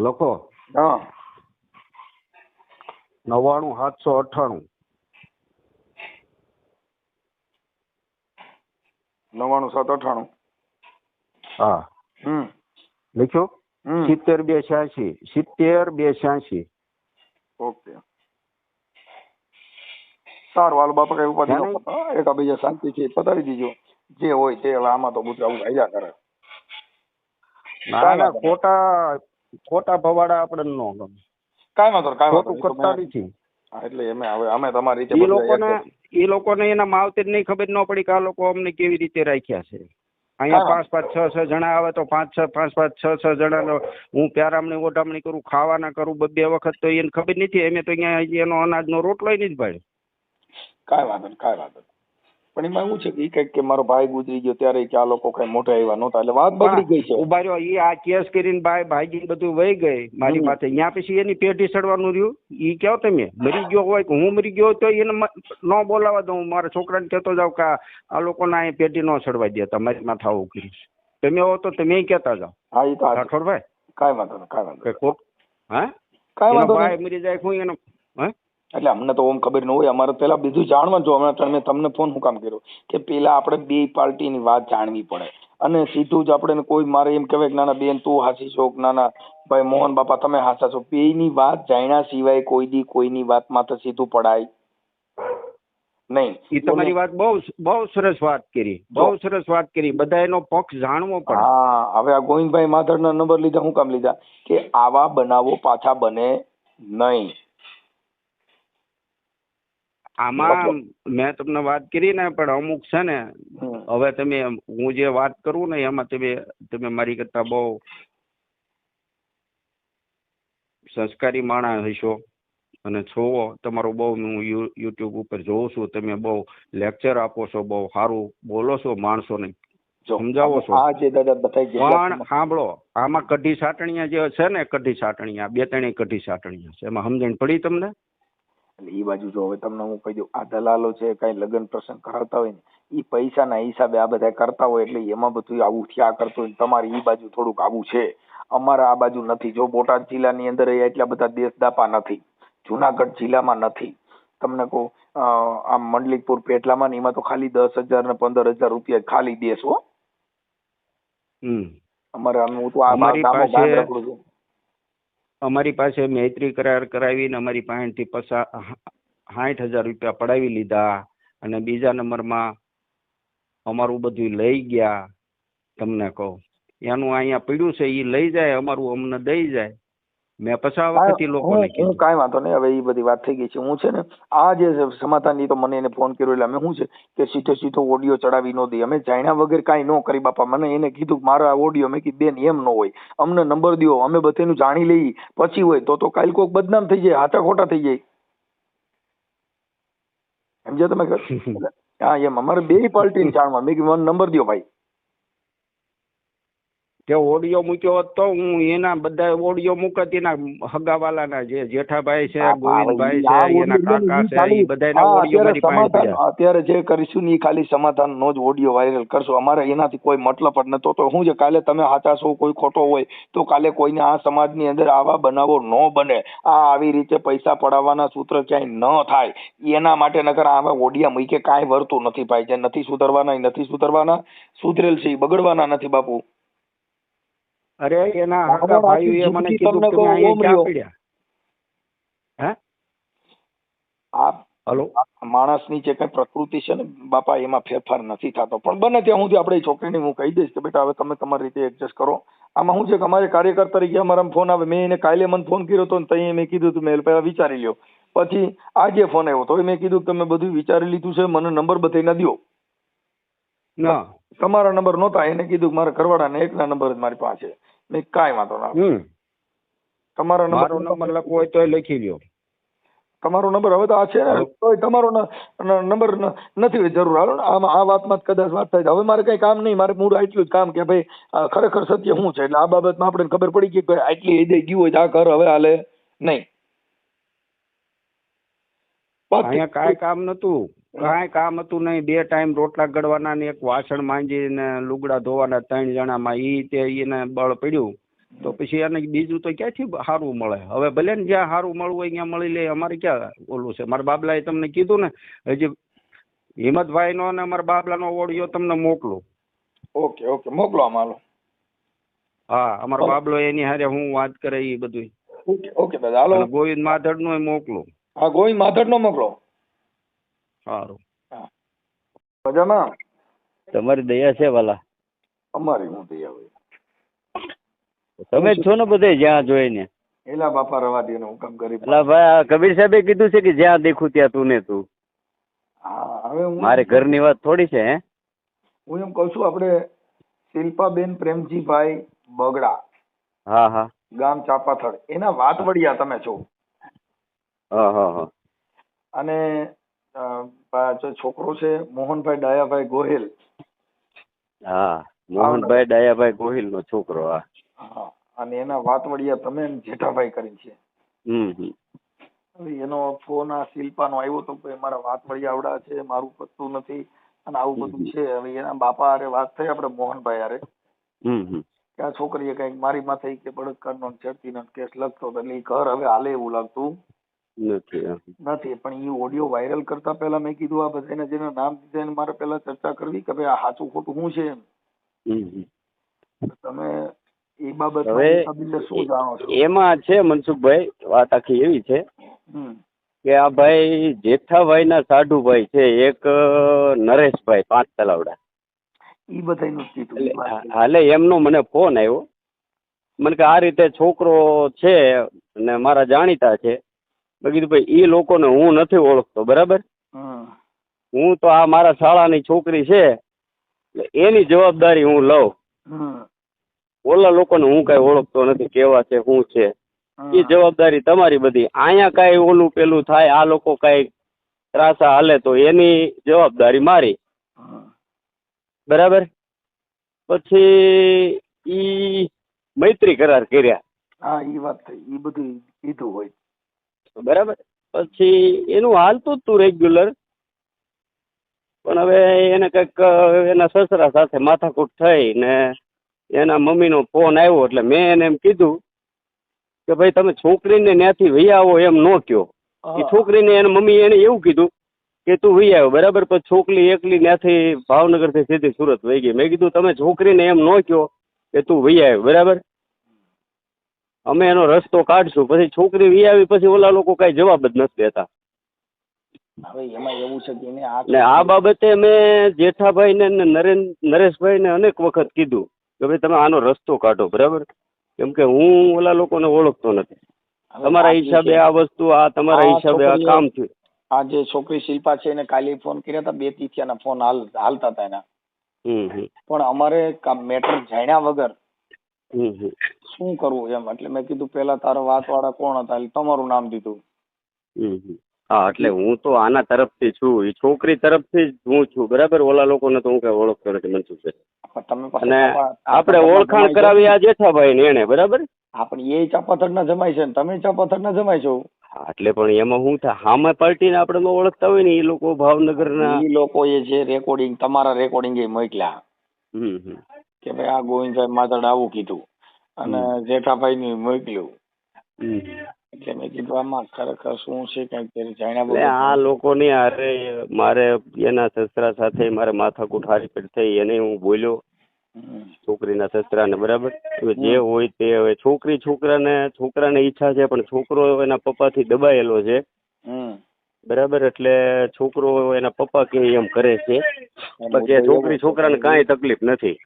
લખો. હા, 99 798. હા, લખ્યો. 70-286. ઓકે, સારું. હાલો બાપા, કઈ ઉપાધિ ન કરતા, એકબીજા શાંતિ છે પતાવી દીજો. જે હોય તે. હવે આમાં તો બધું આવું આયા કરે. ના, ખોટા ભવાડા આપણે ન ગમે. કાંઈ વાંધો ખોટું કરતા નથી. એટલે અમે તમારી રીતે એ લોકોને એના માવતર નહીં ખબર ન પડી કે આ લોકો અમને કેવી રીતે રાખ્યા છે. અહીંયા 5-5, 6-6 જણા આવે તો 5-5, 6-6 જણા હું પ્યારામણી ઓઢામણી કરું, ખાવાના કરું 2 વખત, તો એને ખબર નથી. અમે તો અહીંયા એનો અનાજનો રોટલો નથી ભાઈ. કાંઈ વાંધો નહીં. પણ એમાં એવું છે કે કઈક કે મારો ભાઈ ગુજરી ગયો ત્યારે કે આ લોકો કઈ મોટા એવા નહોતા, એટલે વાત બગડી ગઈ છે. ઉભા રહ્યો, એ આ કેસ કરીને ભાઈજી બધું વહી ગઈ મારી પાસે. ત્યાં પછી એની પેઢી સડવાનું રહ્યું. એ કહો તમે મરી ગયો હોય કે હું મરી ગયો તો એને ન બોલાવા દઉં. મારા છોકરાને કહેતો જાવ કે આ લોકોને અહીં પેઢી ન સડવા દે, તમારી માથે આવું કરીશ. તમે હો તો તમે કહેતા જાઓ. હા, એ તો રાઠોડભાઈ, કાંઈ વાંધો નહીં. હા, કાંઈ વાંધો ભાઈ મરી જાય હું એનો. એટલે અમને તો ખબર ન હોય. અમારે પેલા બીજું જાણવાનું જો. હમણાં મેં તમને ફોન શું કામ કર્યો કે પેલા આપણે 2 પાર્ટીની વાત જાણવી પડે. અને સીધું જ આપણે કોઈ મારે એમ કહેવાય કે નાના બેન તું હાસી છો, નાના ભાઈ મોહન બાપા તમે હાસા છો. બેયની વાત જાણ્યા સિવાય કોઈની વાતમાં તો સીધું પડાય નહીં. એ તમારી વાત બહુ સરસ વાત કરી, બહુ સરસ વાત કરી. બધા એનો પક્ષ જાણવો પડે. હા, હવે આ ગોવિંદભાઈ માધડના નંબર લીધા શું કામ લીધા કે આવા બનાવો પાછા બને નહીં. આમાં મેં તમને વાત કરી ને, પણ અમુક છે ને, હવે તમે હું જે વાત કરું ને એમાં તમે મારી કરતા બહુ સંસ્કારી માણસ હશો અને છો. તમારું બહુ હું યુટ્યુબ ઉપર જોઉં છું. તમે બહુ લેક્ચર આપો છો, બહુ સારું બોલો છો માણસોને. જો સમજાવો છો આ જે દાદા બતાવી પણ સાંભળો, આમાં કઢી સાટણીયા જે છે ને, કઢી સાટણીયા 2-3 કઢી સાટણીયા છે, એમાં સમજણ પડી તમને? એટલે એ બાજુ જો હવે તમને હું કહી દઉં, આ દલાલો છે કઈ લગ્ન પ્રસંગ કરાવતા હોય ને એ પૈસાના હિસાબે આ બધા કરતા હોય, એટલે એમાં બધું આવું થયા કરતું હોય. તમારી એ બાજુ થોડુંક આવું છે, અમારા આ બાજુ નથી. જો બોટાદ જિલ્લાની અંદર એટલા બધા દેશ દાપા નથી, જુનાગઢ જિલ્લામાં નથી. તમને કહું આ મંડલીકપુર પેટલામાં ને એમાં તો ખાલી 10,000 ને 15,000 રૂપિયા ખાલી દેશો. અમારે અમારી પાસે મૈત્રી કરાર કરાવીને અમારી પાસેથી 60,000 રૂપિયા પડાવી લીધા, અને બીજા નંબરમાં અમારું બધું લઈ ગયા. તમને કહું એનું અહીંયા પડ્યું છે, એ લઈ જાય, અમારું અમને દઈ જાય. મેં પછા વખત લોકોને કીધું કાંઈ વાંધો નહીં. હવે એ બધી વાત થઈ ગઈ છે. હું છે ને આ જે સમાધાન તો મને એને ફોન કર્યો એટલે અમે શું છે કે સીધો ઓડિયો ચડાવી ન દઈએ. અમે જાણ્યા વગર કાંઈ ન કરી બાપા. મને એને કીધું મારા ઓડિયો, મેં કીધું બેન એમ ન હોય, અમને નંબર દો, અમે બધાનું જાણી લઈએ, પછી હોય તો કાલ કોઈક બદનામ થઈ જાય, હાટા ખોટા થઈ જાય. સમજ્યા તમે? હા એમ અમારે બે પાર્ટીને જાણવા. મેં કીધું મને નંબર દો ભાઈ. કે ઓડિયો મૂક્યો હોત તો હું એના બધા ઓડિયો મૂકત, એના હગાવાલાના જે જેઠાભાઈ છે, ગોવિંદભાઈ છે, એના કાકા છે, એ બધાના ઓડિયો મારી પાસે પડ્યા. અત્યારે જે કરીશું ને એ ખાલી સમાધાન નો જ ઓડિયો વાયરલ કરશો. અમારે એનાથી કોઈ મતલબ જ નતો. તો શું છે, કાલે તમે સાચા છો, કોઈ ખોટો હોય તો કાલે કોઈને આ સમાજની અંદર આવા બનાવો ન બને, આ આવી રીતે પૈસા પડાવવાના સૂત્ર ક્યાંય ન થાય, એના માટે નકર આવા ઓડિયા મૂકે કાંઈ વરતું નથી ભાઈ. જે નથી સુધરવાના એ નથી સુધરવાના, સુધરેલ છે એ બગડવાના નથી બાપુ. અરે એના હગા ભાઈઓએ મને કીધું કે અહીંયા ક્યાં પડ્યા. હે હલો, માણસની જે કઈ પ્રકૃતિ છે ને બાપા, એમાં ફેરફાર નથી થતો. પણ બને ત્યાં સુધી આપણે છોકરીને હું કહી દઈશ કે બેટા હવે તમે તમારી રીતે એડજસ્ટ કરો. આમાં શું છે કે અમારે કાર્યકર તરીકે અમારા ફોન આવે. મેં એને કાલે મને ફોન કર્યો હતો ને ત્યાં મેં કીધું તું મેં પહેલા વિચારી લ્યો. પછી આજે ફોન આવ્યો તો મેં કીધું તમે બધું વિચારી લીધું છે, મને નંબર બધાના દો. ના તમારા નંબર નહોતા. એને કીધું મારા ઘરવાળાને એકના નંબર જ મારી પાસે. મેં કાંઈ વાંધો ના. તમારો નંબર લખવો હોય તો લખી લ્યો. તમારો નંબર હવે તો આ છે ને, તો તમારો નંબર નથી જરૂર. હાલો ને આમાં આ વાતમાં કદાચ વાત થાય. હવે મારે કઈ કામ નહીં, મારે મૂળ આટલું જ કામ કે ભાઈ ખરેખર સત્ય શું છે. એટલે આ બાબતમાં આપણે ખબર પડી કે આટલી એદે ગયું હોય તો આ ઘર હવે હાલે નહીં. અહીંયા કાંઈ કામ નતું, કાંઈ કામ હતું નહીં. 2 ટાઈમ રોટલા ગળવાના ને 1 વાસણ માંજીને લુગડા ધોવાના 3 જણામાં. એને બળ પડ્યું તો પછી એને બીજું તો ક્યાંથી સારું મળે. હવે ભલે ને જ્યાં સારું મળવું હોય ત્યાં મળી લે. અમારે ક્યાં ઓલું છે. મારા બાબલાએ તમને કીધું ને, હજી હિંમતભાઈ નો અને અમારા બાબલાનો ઓડિયો તમને મોકલું. ઓકે ઓકે મોકલો આમાં. હા, અમારો બાબલો એની હારે હું વાત કરે એ બધું. ઓકે ઓકે દાદા હાલો. ગોવિંદ માધડ નો મોકલું. હા ગોવિંદ માધડ નો મોકલો. સારું. મજામાં? તમારી દયા છે વાલા. અમારી હું દયા હોય. તમે છો ને બધે જ્યાં જોઈને. એલા બાપા રવા દે ને હું કામ કરી. એલા ભાઈ કબીર સાહેબે કીધું છે કે જ્યાં દેખું ત્યાં તું ને તું. હા હવે મારે ઘરની વાત થોડી છે. હે હું એમ કઉ છું આપણે શિલ્પાબેન પ્રેમજીભાઈ બગડા. હા હા. ગામ ચાપાથળ. એના વાતવડિયા તમે છો. હા હા હા. અને છોકરો છે મોહનભાઈ ડાયાભાઈ ગોહિલ. હા મોહનભાઈ ડાયાભાઈ ગોહિલ નો છોકરો. હા. અને એના વાતવડિયા તમે જેઠાભાઈ કરી છે. એનો ફોન આ શિલ્પાનો આવ્યો તો મારા વાતવડિયા આવડા છે, મારું પત્તું નથી અને આવું બધું છે. હવે એના બાપા હારે વાત થઈ આપણે મોહનભાઈ હારે કે આ છોકરીએ કઈક મારી માથે કે બળાત્કારનો છેડતીનો કેસ લખતો એટલે એ ઘર હવે હાલે એવું લાગતું નથી. પણ એ ઓડિયો વાયરલ કરતા પહેલા મેં કીધું આ બધાને જેના નામ દીધા એને મારે પહેલા ચર્ચા કરવી કે ભાઈ આ સાચું ખોટું શું છે એમ. તમે એ બાબત શું જાણો છો? એમાં છે મનસુખભાઈ, વાત આખી એવી છે કે આ ભાઈ જેઠાભાઈ ના સાઢુભાઈ છે એક નરેશભાઈ 5 તલાવડા. ઈ બધાનું કીધું. હાલે એમનો મને ફોન આવ્યો. મને કે આ રીતે છોકરો છે ને મારા જાણીતા છે. મેં કીધું ભાઈ એ લોકોને હું નથી ઓળખતો, બરાબર. હું તો આ મારા શાળાની છોકરી છે એની જવાબદારી હું લઉં. ઓલા લોકોને હું કઈ ઓળખતો નથી કેવા છે શું છે. એ જવાબદારી તમારી બધી. અહીંયા કઈ ઓલું પેલું થાય, આ લોકો કઈ ત્રાસા હાલે તો એની જવાબદારી મારી, બરાબર. પછી ઈ મૈત્રી કરાર કર્યા. હા ઈ વાત થઈ, ઈ બધું કીધું હોય બરાબર. પછી એનું હાલતું જ તું રેગ્યુલર, પણ હવે એને કંઈક એના સસરા સાથે માથાકૂટ થઈ ને એના મમ્મીનો ફોન આવ્યો એટલે મેં એને એમ કીધું કે ભાઈ તમે છોકરીને ત્યાંથી વહી આવો એમ ન કહો. એ છોકરીને એના મમ્મી એને એવું કીધું કે તું વહી આવ્યો બરાબર. પછી છોકરી એકલી ત્યાંથી ભાવનગરથી સીધી સુરત વહી ગઈ. મેં કીધું તમે છોકરીને એમ ન કહો કે તું વહી આવ્યો બરાબર, અમે એનો રસ્તો કાઢશું. પછી છોકરી વહી આવી પછી ઓલા લોકો કાંઈ જવાબ જ નથી દેતા. હવે એમાં એવું છે કે એને ને આ બાબતે મેં જેઠાભાઈ ને નરેશભાઈ ને અનેક વખત કીધું કે ભાઈ તમે આનો રસ્તો કાઢો બરાબર, કેમ કે હું ઓલા લોકોને ઓળખતો નથી. તમારા હિસાબે આ વસ્તુ, આ તમારા હિસાબે આ કામ થયું. આ જે છોકરી શિલ્પા છે એને કાલે ફોન કર્યા હતા, 2 તિથિયાના ફોન હાલતા હતા એના. પણ અમારે મેટર જાણ્યા વગર શું કરવું એમ, એટલે મેં કીધું પેલા તારા વાત વાળા કોણ હતા, એટલે તમારું નામ દીધું. હા એટલે હું તો આના તરફથી છું, એ છોકરી તરફથી જ હું છું બરાબર. ઓલા લોકોને તો હું કઈ ઓળખતો નથી મનસુખભાઈ. અને આપણે ઓળખાણ કરાવી આ જેઠાભાઈ ને એને બરાબર. હા પણ એ ચાપાથડ ના જમાય છે ને તમે ચાપાથડ ના જમાય છો. હા એટલે પણ એમાં શું થાય, હામે પાર્ટીને આપણે ન ઓળખતા હોય ને એ લોકો ભાવનગરના એ લોકો એ જે રેકોર્ડિંગ તમારા રેકોર્ડિંગ એ મોકલ્યા કે ભાઈ આ ગોવિંદભાઈ માધડ આવું કીધું અને જેઠાભાઈ ની મોકલ્યું. એટલે મેં કીધું આમાં ખરેખર શું છે કઈક જાણ્યા. આ લોકોની અરે મારે એના સસરા સાથે મારે માથાકૂટ હારી થઈ, એને હું બોલ્યો છોકરીના સસરાને બરાબર. જે હોય તે હવે છોકરાને ઈચ્છા છે પણ છોકરો એના પપ્પાથી દબાયેલો છે બરાબર. એટલે છોકરો એના પપ્પા કે એમ કરે છે, બાકી છોકરાને કાંઈ તકલીફ નથી.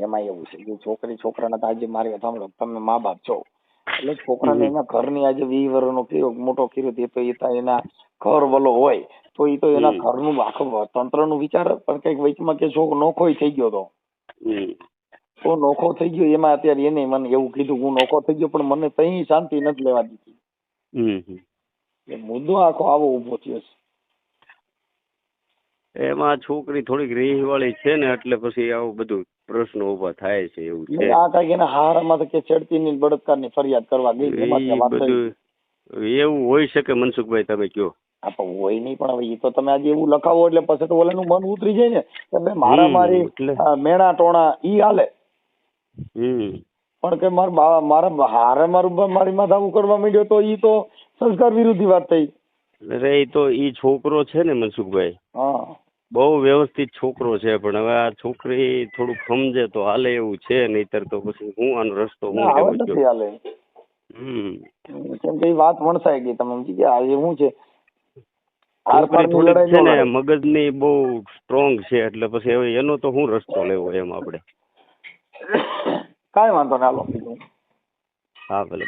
એમાં એવું છે કે છોકરી છોકરાને તો આજે મારી સાંભળો તમે મા બાપ છો એટલે છોકરાને એના ઘરની આજે 20 વર્ષનો કર્યો મોટો કર્યો તે તો એ એના ઘર વલો હોય તો એ તો એના ઘરનું આખું તંત્ર નું વિચાર. પણ કઈક વચમાં કે છોકરો નોખો થઈ ગયો તો નોખો થઈ ગયો એમાં અત્યારે એને મને એવું કીધું હું નોખો થઈ ગયો પણ મને કઈ શાંતિ નથી લેવા દીધી. મુદ્દો આખો આવો ઉભો થયો છે. એમાં છોકરી થોડીક રીહ વાળી છે ને એટલે પછી આવું બધું પ્રશ્નો ઉભા થાય છે એવું છે. આ કઈક એના હારામાં તો કે છેડતી ની બળાત્કાર ની ફરિયાદ કરવા ગઈ બધું એવું હોઈ શકે મનસુખભાઈ તમે કયો. હોય નહીં પણ હવે એ તો તમે આજે એવું લખાવો એટલે પછી તો ઓલાનું મન ઉતરી જાય ને કે ભાઈ મારા મારી મેણા ટોણા ઈ હાલે. પણ કે મારા હારે મારી માથે આવું કરવા માંડ્યો તો ઈ તો સંસ્કાર વિરોધી વાત થઈ. અરે એ તો ઈ છોકરો છે ને મનસુખભાઈ, બહુ વ્યવસ્થિત છોકરો છે, પણ હવે આ છોકરી થોડુંક સમજે તો હાલે એવું છે, નહીતર તો પછી હું આનો રસ્તો હું કેવો નથી હાલે. કેમ કે વાત વણસાઈ ગઈ તમે સમજી ગયા. આજે શું છે થોડીક છે ને મગજની બહુ સ્ટ્રોંગ છે, એટલે પછી હવે એનો તો હું રસ્તો લેવો એમ આપણે. કાંઈ વાંધો ના લો. હા ભલે.